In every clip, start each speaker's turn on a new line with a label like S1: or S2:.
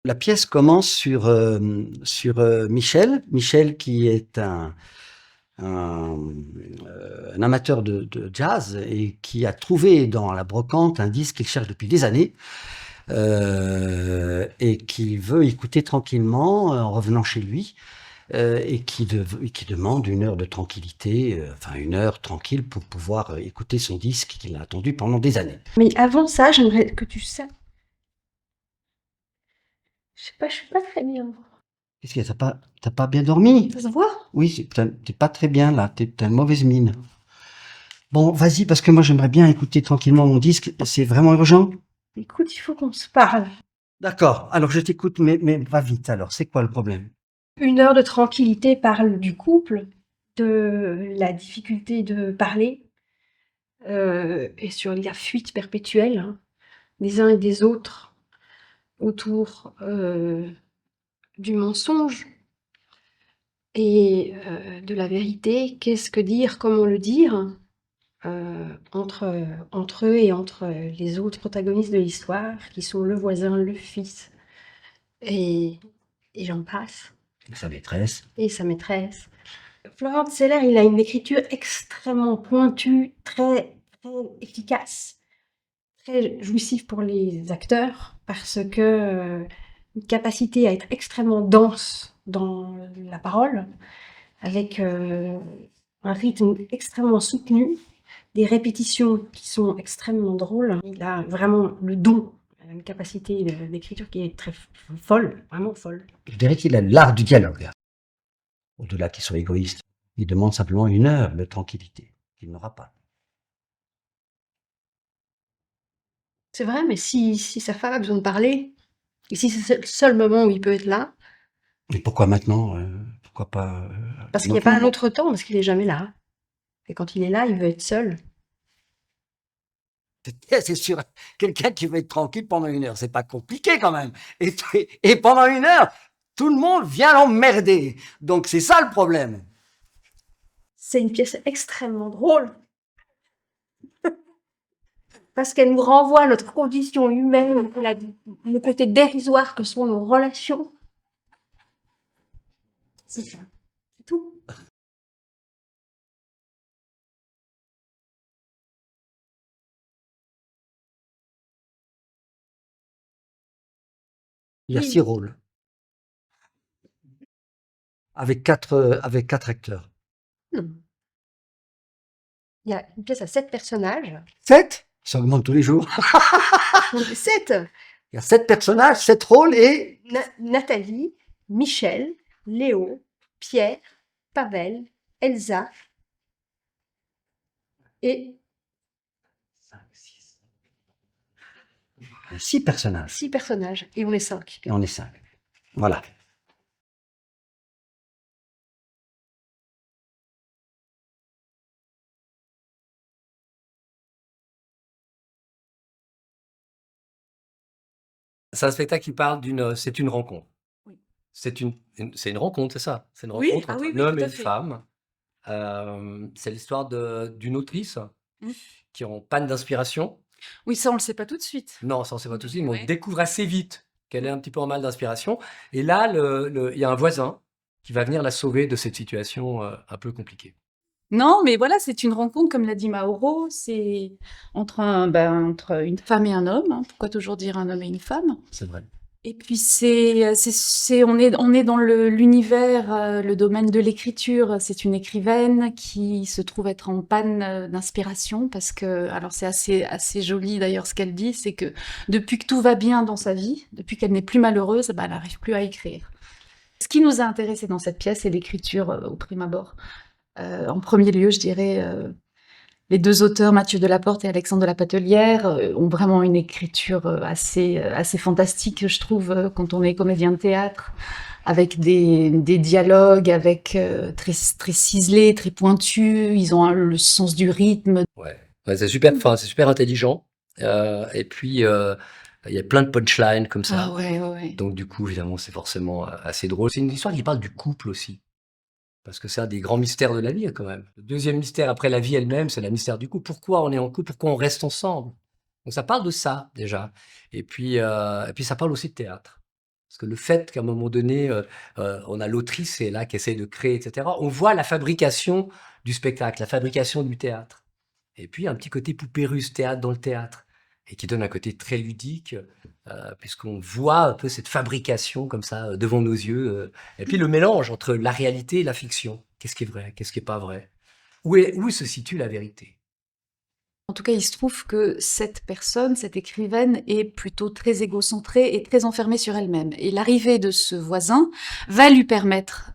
S1: La pièce commence sur Michel. Michel qui est un, un amateur de jazz et qui a trouvé dans la brocante un disque qu'il cherche depuis des années, et qui veut écouter tranquillement en revenant chez lui, et qui demande une heure de tranquillité, enfin une heure tranquille pour pouvoir écouter son disque qu'il a attendu pendant des années.
S2: Mais avant ça, j'aimerais que tu saches. Je suis pas très bien.
S1: Qu'est-ce qu'il y a? T'as pas bien dormi?
S2: Ça se voit?
S1: Oui, t'es pas très bien là, t'as une mauvaise mine. Bon, vas-y, parce que moi j'aimerais bien écouter tranquillement mon disque, c'est vraiment urgent?
S2: Écoute, il faut qu'on se parle.
S1: D'accord, alors je t'écoute, mais va vite alors, c'est quoi le problème?
S2: Une heure de tranquillité parle du couple, de la difficulté de parler, et sur la fuite perpétuelle, hein, des uns et des autres autour du mensonge et de la vérité. Qu'est-ce que dire? Comment le dire? Entre eux et entre les autres protagonistes de l'histoire, qui sont le voisin, le fils, et, et j'en passe,
S1: Sa maîtresse.
S2: et sa maîtresse. Florent Seller, il a une écriture extrêmement pointue, très efficace, très jouissive pour les acteurs, parce que une capacité à être extrêmement dense dans la parole, avec un rythme extrêmement soutenu, des répétitions qui sont extrêmement drôles. Il a vraiment le don, une capacité d'écriture qui est très folle, vraiment folle.
S1: Je dirais qu'il a l'art du dialogue. Au-delà qu'il soit égoïste, il demande simplement une heure de tranquillité, qu'il n'aura pas.
S2: C'est vrai, mais si sa femme a besoin de parler, et si c'est le seul moment où il peut être là,
S1: Et pourquoi maintenant? Pourquoi pas
S2: parce
S1: un
S2: qu'il n'y a
S1: autre
S2: pas un
S1: moment?
S2: autre temps, parce qu'il est jamais là. Et quand il est là, il veut être seul.
S1: C'est sûr, quelqu'un qui veut être tranquille pendant une heure, c'est pas compliqué quand même. Et pendant une heure, tout le monde vient l'emmerder. Donc c'est ça le problème.
S2: C'est une pièce extrêmement drôle, parce qu'elle nous renvoie à notre condition humaine, le côté dérisoire que sont nos relations. C'est ça, c'est tout.
S1: Il y a
S2: Oui,
S1: 6 rôles, avec quatre acteurs.
S2: non. Il y a une pièce à 7 personnages.
S1: 7? Ça augmente tous les jours.
S2: 7.
S1: Il y a 7 personnages, 7 rôles et...
S2: Nathalie, Michel, Léo, Pierre, Pavel, Elsa et
S1: 6 personnages.
S2: 6 personnages. Et on est 5.
S1: Et on est 5. Voilà.
S3: C'est un spectacle qui parle c'est une rencontre.
S2: Oui.
S3: C'est une rencontre, c'est ça. C'est une
S2: Oui,
S3: rencontre
S2: ah
S3: entre
S2: oui,
S3: un
S2: oui,
S3: homme
S2: tout
S3: et
S2: à
S3: une
S2: fait.
S3: femme. C'est l'histoire d'une autrice
S2: Mmh.
S3: qui est en panne d'inspiration.
S2: Oui, ça, on le sait pas tout de suite.
S3: Non, ça on sait pas tout de suite, mais on
S2: Ouais.
S3: découvre assez vite qu'elle est un petit peu en mal d'inspiration. Et là, il y a un voisin qui va venir la sauver de cette situation un peu compliquée.
S4: Non, mais voilà, c'est une rencontre, comme l'a dit Mauro, c'est entre une femme et un homme, hein. Pourquoi toujours dire un homme et une femme?
S1: C'est vrai.
S4: Et puis on est dans l'univers, le domaine de l'écriture. C'est une écrivaine qui se trouve être en panne d'inspiration parce que, alors c'est assez joli d'ailleurs ce qu'elle dit, c'est que depuis que tout va bien dans sa vie, depuis qu'elle n'est plus malheureuse, bah, elle n'arrive plus à écrire. Ce qui nous a intéressé dans cette pièce, c'est l'écriture au prime abord. En premier lieu, je dirais, les 2 auteurs, Mathieu Delaporte et Alexandre de la Patelière, ont vraiment une écriture assez fantastique, je trouve, quand on est comédien de théâtre, avec des dialogues, avec très ciselés, très pointus. Ils ont le sens du rythme.
S3: Ouais, ouais, c'est super intelligent. Et puis, il y a plein de punchlines comme
S4: Ah
S3: ça.
S4: ouais, ouais, ouais.
S3: Donc du coup, évidemment, c'est forcément assez drôle. C'est une histoire qui parle du couple aussi. Parce que c'est un des grands mystères de la vie, quand même. Le deuxième mystère après la vie elle-même, c'est le mystère du couple. Pourquoi on est en couple? Pourquoi on reste ensemble? Donc ça parle de ça, déjà. Et puis ça parle aussi de théâtre. Parce que le fait qu'à un moment donné, on a l'autrice et là qui essaye de créer, etc. On voit la fabrication du spectacle, la fabrication du théâtre. Et puis un petit côté poupée russe, théâtre dans le théâtre, et qui donne un côté très ludique, puisqu'on voit un peu cette fabrication comme ça devant nos yeux. Et puis le mélange entre la réalité et la fiction. Qu'est-ce qui est vrai, qu'est-ce qui est pas vrai? Où se situe la vérité?
S4: En tout cas, il se trouve que cette personne, cette écrivaine, est plutôt très égocentrée et très enfermée sur elle-même. Et l'arrivée de ce voisin va lui permettre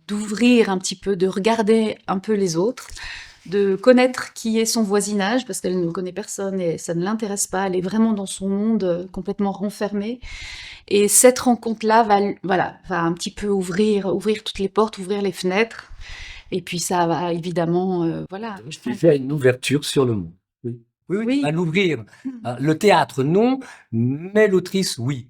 S4: d'ouvrir un petit peu, de regarder un peu les autres, de connaître qui est son voisinage, parce qu'elle ne connaît personne et ça ne l'intéresse pas, elle est vraiment dans son monde complètement renfermée. Et cette rencontre-là va un petit peu ouvrir toutes les portes, ouvrir les fenêtres. Et puis ça va évidemment, voilà.
S3: Je vais faire une ouverture sur le monde. Oui, oui, oui,
S4: Oui.
S3: à l'ouvrir. Le théâtre, non, mais l'autrice, oui.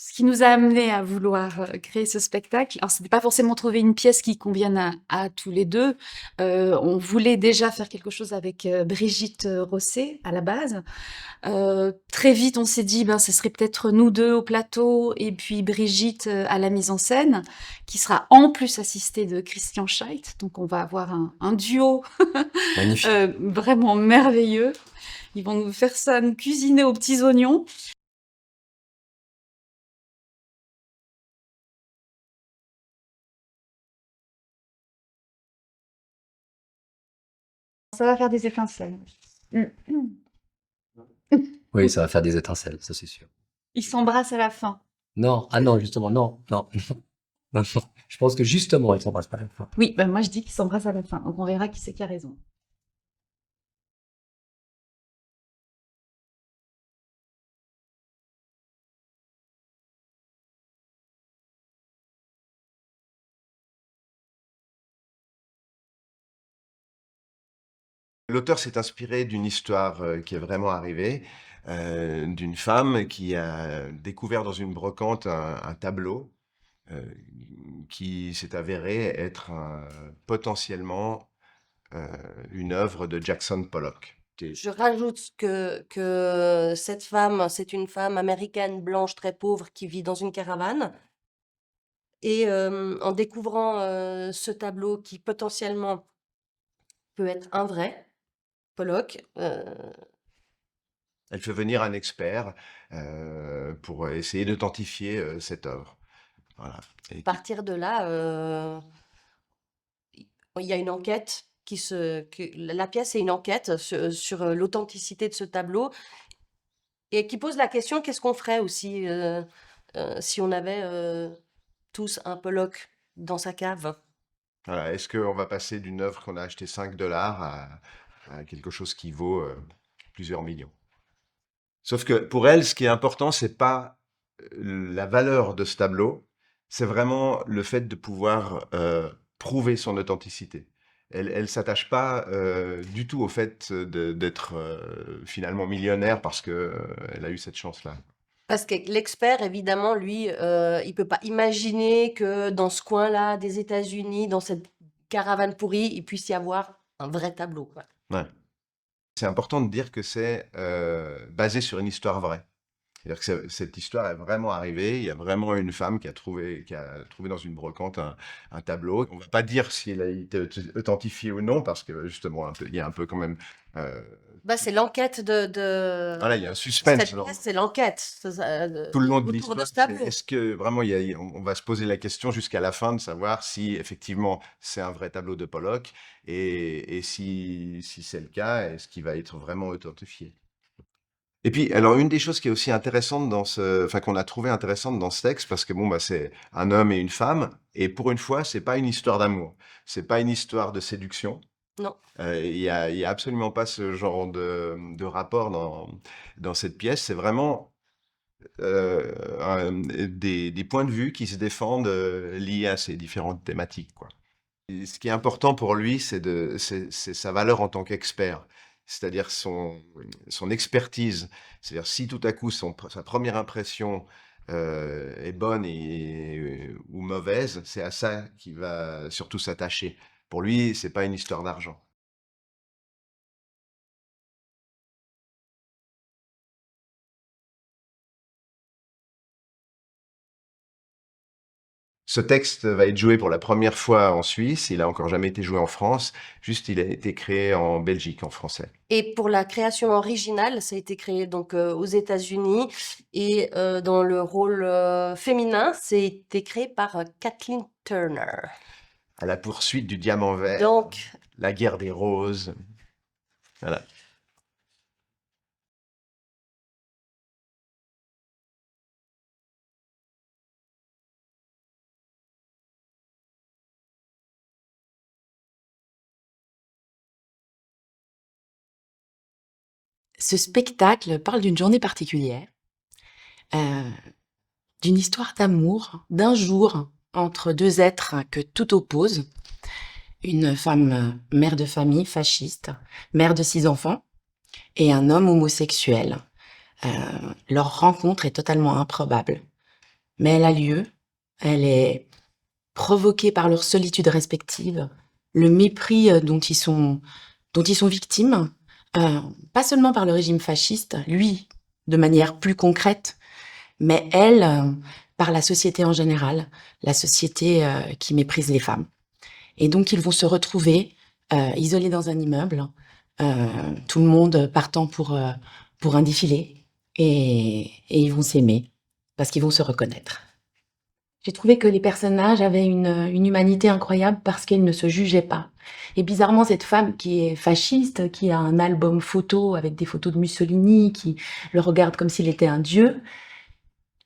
S4: Ce qui nous a amené à vouloir créer ce spectacle, alors c'était pas forcément trouver une pièce qui convienne à tous les deux. On voulait déjà faire quelque chose avec Brigitte Rosset à la base. Très vite, on s'est dit, ben, ce serait peut-être nous deux au plateau et puis Brigitte à la mise en scène, qui sera en plus assistée de Christian Scheidt. Donc on va avoir un duo
S3: Magnifique.
S4: vraiment merveilleux. Ils vont nous faire ça, nous cuisiner aux petits oignons. Ça va faire des étincelles.
S3: Oui, ça va faire des étincelles, ça c'est sûr.
S4: Ils s'embrassent à la fin.
S3: Non, ah non, justement, non, non, non, non. Je pense que justement, ils s'embrassent pas à la fin.
S4: Oui, ben moi je dis qu'ils s'embrassent à la fin. Donc on verra qui c'est qui a raison.
S5: L'auteur s'est inspiré d'une histoire qui est vraiment arrivée, d'une femme qui a découvert dans une brocante un tableau euh, qui s'est avéré être potentiellement euh, une œuvre de Jackson Pollock.
S6: Je rajoute que cette femme, c'est une femme américaine blanche très pauvre qui vit dans une caravane. Et en découvrant ce tableau qui potentiellement peut être un vrai, Pollock,
S5: Elle fait venir un expert pour essayer d'authentifier cette œuvre. Voilà.
S6: à partir de là, il y a une enquête la pièce est une enquête sur l'authenticité de ce tableau et qui pose la question qu'est-ce qu'on ferait aussi si on avait tous un Pollock dans sa cave?
S5: Voilà. Est-ce qu'on va passer d'une œuvre qu'on a achetée 5 dollars à quelque chose qui vaut plusieurs millions? Sauf que pour elle, ce qui est important, c'est pas la valeur de ce tableau, c'est vraiment le fait de pouvoir prouver son authenticité. Elle s'attache pas du tout au fait d'être finalement millionnaire parce que elle a eu cette chance-là.
S6: Parce que l'expert, évidemment, lui, il peut pas imaginer que dans ce coin-là des États-Unis, dans cette caravane pourrie, il puisse y avoir un vrai tableau, quoi.
S5: Ouais. C'est important de dire que c'est basé sur une histoire vraie. C'est-à-dire que cette histoire est vraiment arrivée. Il y a vraiment une femme qui a trouvé dans une brocante un tableau. On va pas dire s'il a été authentifié ou non, parce que justement, il y a un peu quand même.
S6: Bah, c'est l'enquête
S5: Voilà, il y a un suspense.
S6: cette pièce, c'est l'enquête
S5: Tout le long de
S6: autour de
S5: l'histoire,
S6: ce tableau.
S5: est-ce que vraiment on va se poser la question jusqu'à la fin de savoir si effectivement c'est un vrai tableau de Pollock et si c'est le cas, est-ce qu'il va être vraiment authentifié? Et puis, alors, une des choses qui est aussi intéressante enfin, qu'on a trouvé intéressante dans ce texte, parce que bon, bah, c'est un homme et une femme, et pour une fois, c'est pas une histoire d'amour. C'est pas une histoire de séduction.
S6: Non.
S5: Il y a absolument pas ce genre de rapport dans cette pièce. C'est vraiment des points de vue qui se défendent liés à ces différentes thématiques, quoi. Et ce qui est important pour lui, c'est sa valeur en tant qu'expert, c'est-à-dire son expertise. C'est-à-dire si tout à coup sa première impression est bonne ou mauvaise, c'est à ça qu'il va surtout s'attacher. Pour lui, c'est pas une histoire d'argent. Ce texte va être joué pour la première fois en Suisse. Il a encore jamais été joué en France. Juste, il a été créé en Belgique en français.
S6: Et pour la création originale, ça a été créé donc aux États-Unis et dans le rôle féminin, c'est été créé par Kathleen Turner.
S5: À la poursuite du diamant vert,
S6: Donc,
S5: la guerre des roses. Voilà.
S7: Ce spectacle parle d'une journée particulière, euh, d'une histoire d'amour, d'un jour entre deux êtres que tout oppose. Une femme mère de famille, fasciste, mère de 6 enfants, et un homme homosexuel. Leur rencontre est totalement improbable, mais elle a lieu. Elle est provoquée par leur solitude respective, le mépris dont ils sont victimes, pas seulement par le régime fasciste, lui, de manière plus concrète, mais elle, par la société en général, la société qui méprise les femmes. Et donc, ils vont se retrouver isolés dans un immeuble, tout le monde partant pour un défilé, et ils vont s'aimer, parce qu'ils vont se reconnaître. J'ai trouvé que les personnages avaient une humanité incroyable parce qu'ils ne se jugeaient pas. Et bizarrement, cette femme qui est fasciste, qui a un album photo avec des photos de Mussolini, qui le regarde comme s'il était un dieu,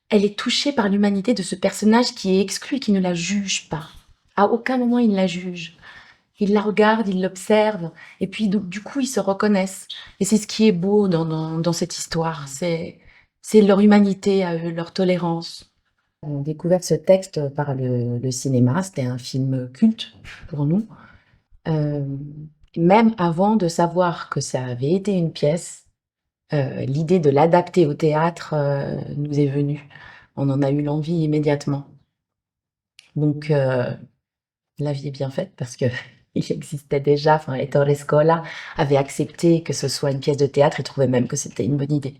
S7: elle est touchée par l'humanité de ce personnage qui est exclu et qui ne la juge pas. À aucun moment, il ne la juge. Il la regarde, il l'observe, et puis du coup, ils se reconnaissent. Et c'est ce qui est beau dans cette histoire. C'est leur humanité à eux, leur tolérance. On a découvert ce texte par le cinéma, c'était un film culte pour nous. Même avant de savoir que ça avait été une pièce, l'idée de l'adapter au théâtre nous est venue. On en a eu l'envie immédiatement. Donc, la vie est bien faite parce que il existait déjà, enfin, Ettore Scola avait accepté que ce soit une pièce de théâtre et trouvait même que c'était une bonne idée.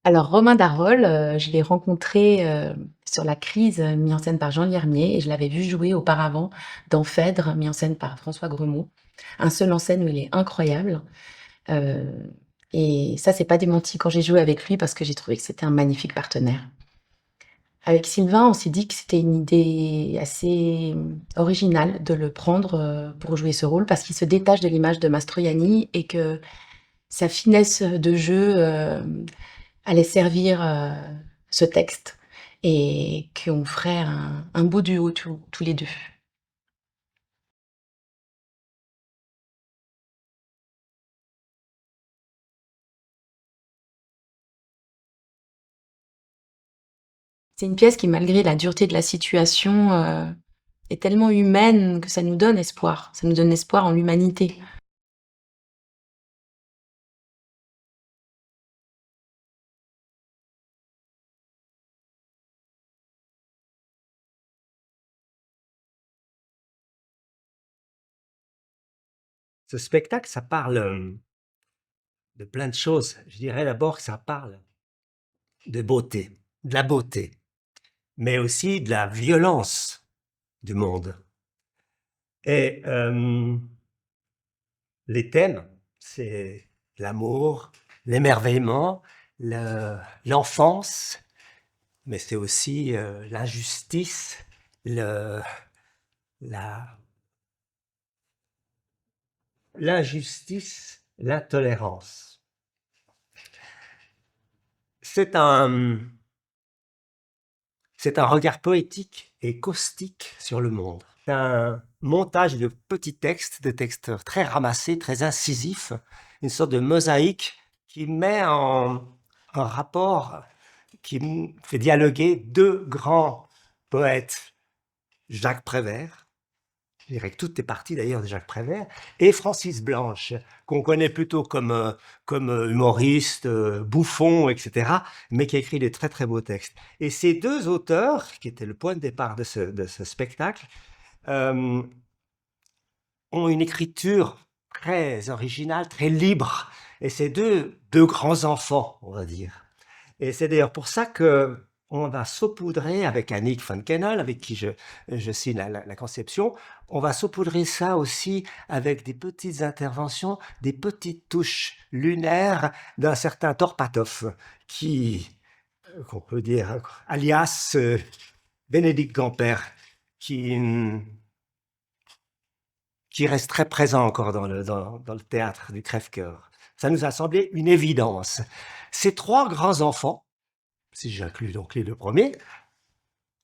S7: Alors, Romain Darol, je l'ai rencontré sur La crise, mis en scène par Jean Lhermier, et je l'avais vu jouer auparavant dans Phèdre, mis en scène par François Gremaud. Un seul en scène où il est incroyable. Et ça, c'est pas démenti quand j'ai joué avec lui parce que j'ai trouvé que c'était un magnifique partenaire. Avec Sylvain, on s'est dit que c'était une idée assez originale de le prendre pour jouer ce rôle parce qu'il se détache de l'image de Mastroianni et que sa finesse de jeu allait servir ce texte et qu'on ferait un beau duo tous les deux. C'est une pièce qui, malgré la dureté de la situation, est tellement humaine que ça nous donne espoir. Ça nous donne espoir en l'humanité.
S8: Ce spectacle, ça parle de plein de choses. Je dirais d'abord que ça parle de beauté, de la beauté, mais aussi de la violence du monde. Et les thèmes, c'est l'amour, l'émerveillement, l'enfance, mais c'est aussi l'injustice, l'injustice, l'intolérance. C'est un regard poétique et caustique sur le monde. C'est un montage de petits textes, de textes très ramassés, très incisifs, une sorte de mosaïque qui met en rapport, qui fait dialoguer deux grands poètes, Jacques Prévert, je dirais que tout est parti d'ailleurs de Jacques Prévert, et Francis Blanche, qu'on connaît plutôt comme humoriste, bouffon, etc., mais qui a écrit des très très beaux textes. Et ces deux auteurs, qui étaient le point de départ de ce spectacle, ont une écriture très originale, très libre, et c'est deux grands enfants, on va dire. Et c'est d'ailleurs pour ça que on va saupoudrer avec Annick van Kennel, avec qui je signe la conception, on va saupoudrer ça aussi avec des petites interventions, des petites touches lunaires d'un certain Torpatov, qu'on peut dire, alias Bénédicte Gamper, qui reste très présent encore dans le théâtre du Crève-Cœur. Ça nous a semblé une évidence. Ces trois grands enfants, si j'inclus donc les deux premiers,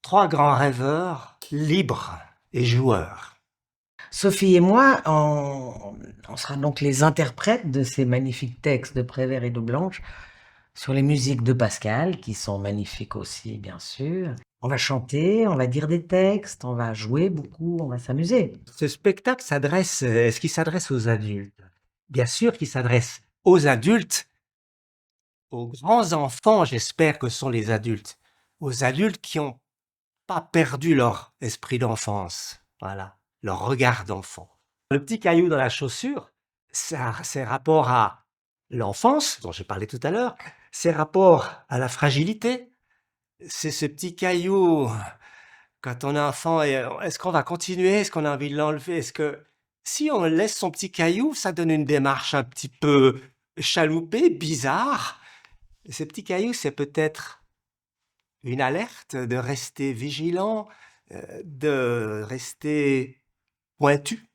S8: trois grands rêveurs, libres et joueurs.
S9: Sophie et moi, on sera donc les interprètes de ces magnifiques textes de Prévert et de Blanche sur les musiques de Pascal, qui sont magnifiques aussi, bien sûr. On va chanter, on va dire des textes, on va jouer beaucoup, on va s'amuser.
S8: Ce spectacle est-ce qu'il s'adresse aux adultes? Bien sûr qu'il s'adresse aux adultes, aux grands enfants, j'espère que sont les adultes, aux adultes qui n'ont pas perdu leur esprit d'enfance, voilà, leur regard d'enfant. Le petit caillou dans la chaussure, c'est rapport à l'enfance, dont j'ai parlé tout à l'heure, c'est rapport à la fragilité. C'est ce petit caillou, quand on est enfant, est-ce qu'on va continuer? Est-ce qu'on a envie de l'enlever? Est-ce que si on laisse son petit caillou, ça donne une démarche un petit peu chaloupée, bizarre. Ce petit caillou, c'est peut-être une alerte de rester vigilant, de rester pointu.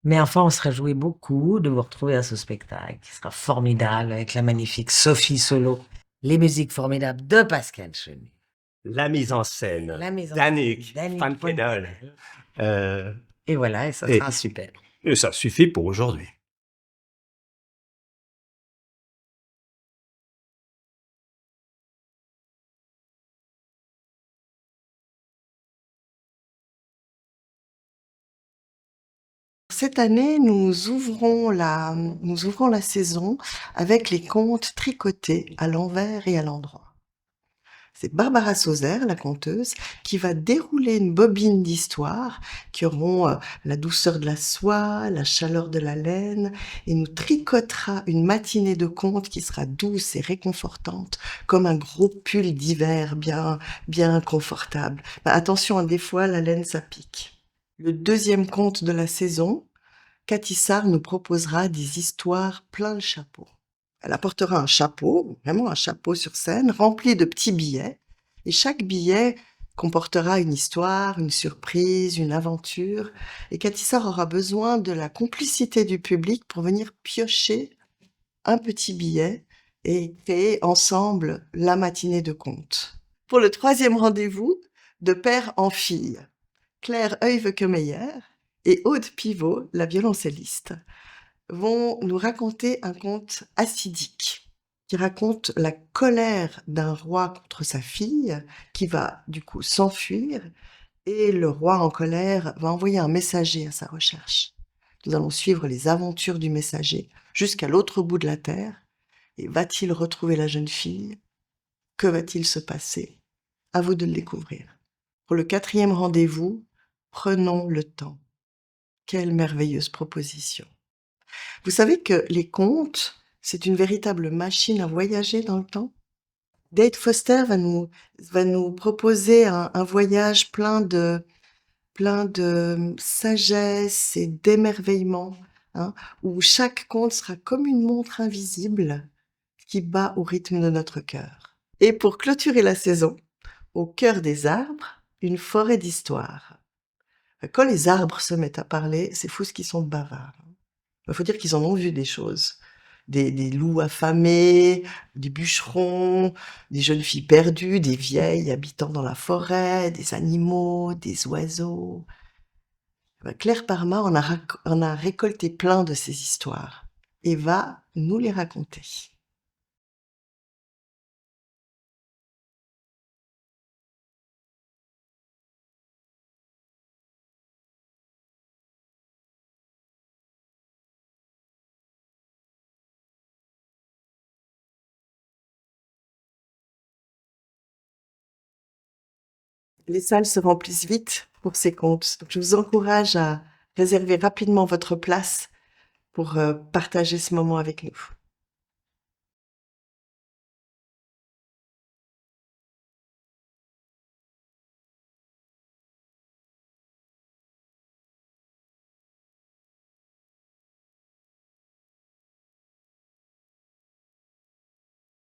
S9: Mais enfin, on se réjouit beaucoup de vous retrouver à ce spectacle, qui sera formidable, avec la magnifique Sophie Solo, les musiques formidables de Pascal Chenu.
S8: La mise en scène
S9: La mise en
S8: d'Annick
S9: scène d'Annick
S8: van
S9: van
S8: Kennel.
S9: Et voilà, et ça
S8: Et-
S9: sera super.
S8: Et ça suffit pour aujourd'hui.
S10: Cette année, nous ouvrons la saison avec les contes tricotés à l'envers et à l'endroit. C'est Barbara Sauzer, la conteuse, qui va dérouler une bobine d'histoires qui auront la douceur de la soie, la chaleur de la laine, et nous tricotera une matinée de contes qui sera douce et réconfortante, comme un gros pull d'hiver bien confortable. Mais attention, des fois, la laine, ça pique. Le deuxième conte de la saison, Cathy Sarr nous proposera des histoires plein le chapeau. Elle apportera un chapeau, vraiment un chapeau sur scène, rempli de petits billets, et chaque billet comportera une histoire, une surprise, une aventure, et Cathy Sarr aura besoin de la complicité du public pour venir piocher un petit billet et créer ensemble la matinée de contes. Pour le troisième rendez-vous, de père en fille, Claire Heuvekemeyer et Aude Pivot, la violoncelliste, vont nous raconter un conte acidique qui raconte la colère d'un roi contre sa fille qui va du coup s'enfuir et le roi en colère va envoyer un messager à sa recherche. Nous allons suivre les aventures du messager jusqu'à l'autre bout de la terre et va-t-il retrouver la jeune fille? Que va-t-il se passer? À vous de le découvrir. Pour le quatrième rendez-vous, prenons le temps. Quelle merveilleuse proposition. Vous savez que les contes, c'est une véritable machine à voyager dans le temps. Dave Foster va nous proposer un voyage plein de sagesse et d'émerveillement, hein, où chaque conte sera comme une montre invisible qui bat au rythme de notre cœur. Et pour clôturer la saison, au cœur des arbres, une forêt d'histoire. Quand les arbres se mettent à parler, c'est fou ce qu'ils sont bavards. Il faut dire qu'ils en ont vu des choses. Des loups affamés, des bûcherons, des jeunes filles perdues, des vieilles habitant dans la forêt, des animaux, des oiseaux. Claire Parma en a récolté plein de ces histoires et va nous les raconter. les salles se remplissent vite pour ces contes. Donc, je vous encourage à réserver rapidement votre place pour partager ce moment avec nous.